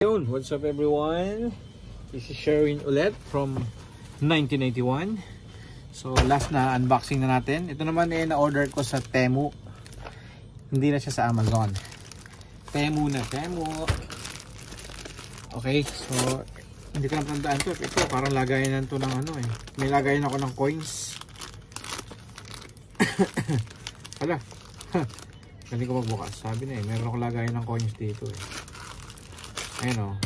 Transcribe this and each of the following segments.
What's up everyone? This is Sherwin ulit from 1981. So last na unboxing na natin. Ito naman na-order ko sa Temu. Hindi na siya sa Amazon. Temu na Temu. Okay, so hindi ko natandaan to. Ito parang lagayan to ng ano eh. May lagayan ako ng coins. Hala. Hindi ko magbukas. Sabi na eh, meron ako lagayan ng coins dito eh. Ayan o.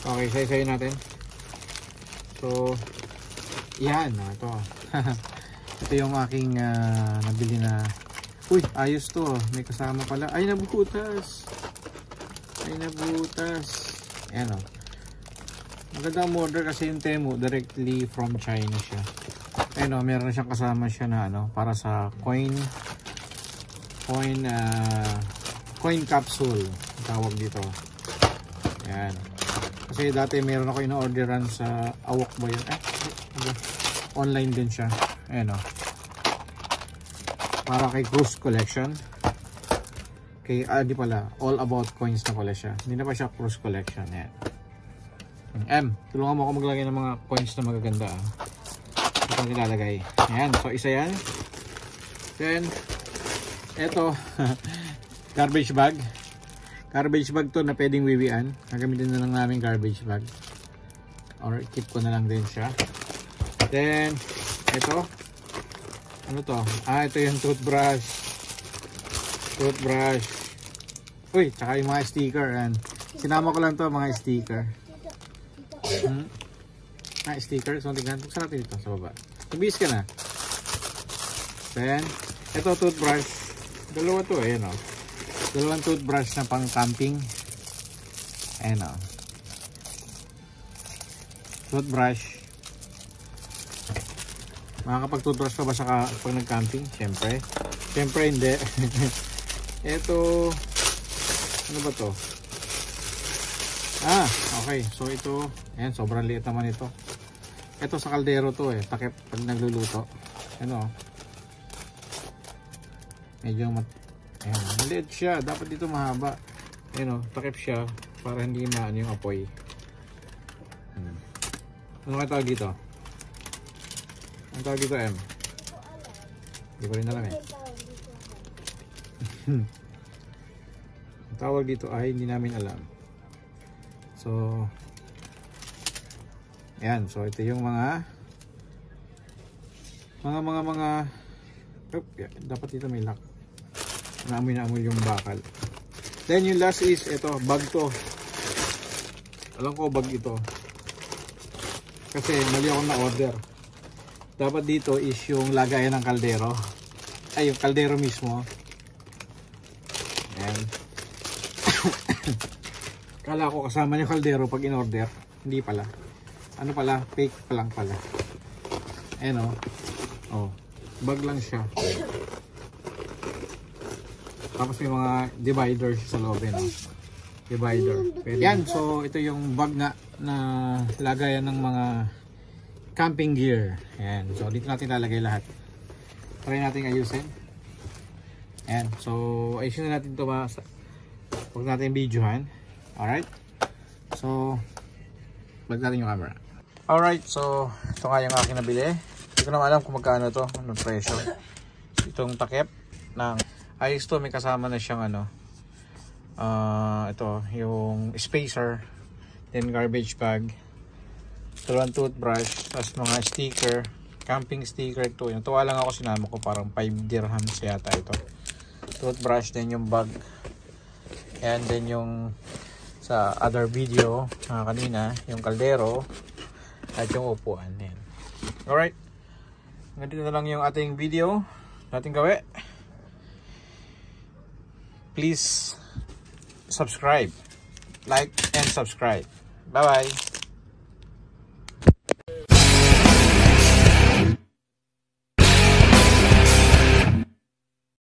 Okay, say-say natin. So, yan. Ito. Ito yung aking nabili na. Uy, ayos to. May kasama pala. Ay, nabutas. Ay, nabutas. Ayan o. Maganda ang order kasi yung Temu directly from China siya. Ayan o, meron na siyang kasama siya na ano, para sa coin capsule. Tawag dito. Ayan. Kasi dati meron ako ino-orderan sa Awok ba yun? Online din siya. Ayan o. Para kay Cruise Collection. Kay, di pala, All About Coins na pala siya. Hindi na pa siya Cruise Collection. Ayan. Tulungan mo ako maglagay ng mga coins na magaganda. Ito ang nilalagay. Ayan. So, isa yan. Then, eto. Garbage bag. Garbage bag to na pwedeng wiwian. Gagamitin na lang namin garbage bag. Or keep ko na lang din siya. Then, ito. Ano to? Ito yung toothbrush. Toothbrush. Uy, tsaka yung mga sticker. Yan. Sinama ko lang to mga sticker. Sticker. So, tingnan. Buksan natin dito sa baba. Ibis ka na. Then, ito toothbrush. Dalawa to. Ayan o. Dalawang toothbrush na pang camping. Ayan o. Toothbrush. Makakapag-toothbrush ka ba sa pag nag-camping? Siyempre. Siyempre hindi. Ito. Ano ba to? Okay. So ito. Ayan. Sobrang liit naman ito. Ito sa kaldero to eh. Takip pag nagluluto. Ano. Medyo ayan, maliit siya. Dapat dito mahaba. Ayan o, takip siya para hindi maano yung apoy. Ano kaya tawag dito? Ano tawag dito, M? Hindi ko rin alam eh. Ang tawag dito ay hindi namin alam. So, ayan. So, ito yung mga dapat dito may lock. Naamoy yung bakal. Then yung last is ito, bag to. Alam ko bag ito. Kasi mali akong na-order. Dapat dito is yung lagayan ng kaldero. Ay, yung kaldero mismo. Ayan. Kala ko kasama yung kaldero pag in-order. Hindi pala. Ano pala? Fake pa lang pala. Ayan o. Oh. Bag lang siya. Tapos may mga dividers sa loob no? Divider. Pwede. Yan, so ito yung bag na lagayan ng mga camping gear. Ayan, so dito natin lalagay lahat. Try natin ayusin. Ayan, so ayusin na natin ito ba? Huwag natin videohan. Alright. So, bag natin yung camera. Alright, so ito nga yung aking nabili. Hindi ko naman alam kung magkano ito. Anong presyo. Itong takip ng ayos to, may kasama na siyang ano, ito, yung spacer, then garbage bag, dalawang toothbrush, tapos mga sticker, camping sticker ito. Yung tuwa lang ako, sinama ko parang 5 dirhams yata ito. Toothbrush, then yung bag, and then yung sa other video kanina, yung kaldero, at yung upuan. Yan. Alright, ganito na lang yung ating video natin gawin. Please subscribe, like and subscribe. Bye bye.